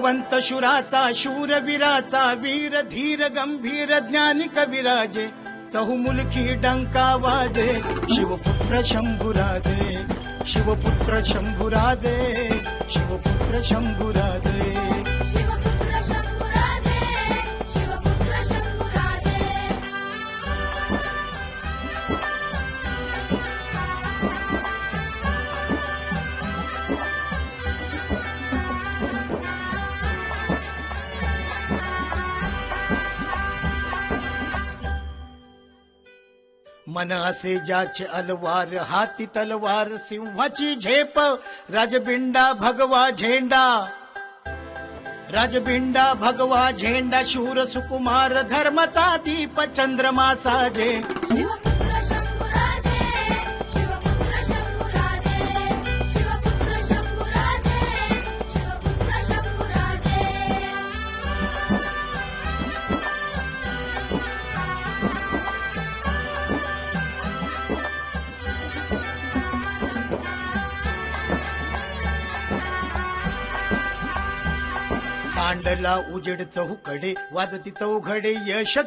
बळवंत शुराचा शूरवीराचा वीर धीर गंभीर ज्ञानी कविराजे चहुमुलकी डंका वाजे शिवपुत्र शंभुराजे शिवपुत्र शंभुराजे शिवपुत्र शंभुराजे शिवपुत्र शंभुराजे शिवपुत्र शंभुराजे मन असे ज्याचे अलवार हाती तलवार सिंहाची झेप राजबिंडा भगवा झेंडा राजबिंडा भगवा झेंडा शूर सुकुमार धर्मता दीप चंद्रमा साजे शिवपुत्र शंभुराजे शिवपुत्र शंभुराजे शिवपुत्र शंभुराजे शिवपुत्र शंभुराजे सांडला उजेड चहूकडे वाजती चौघडे यश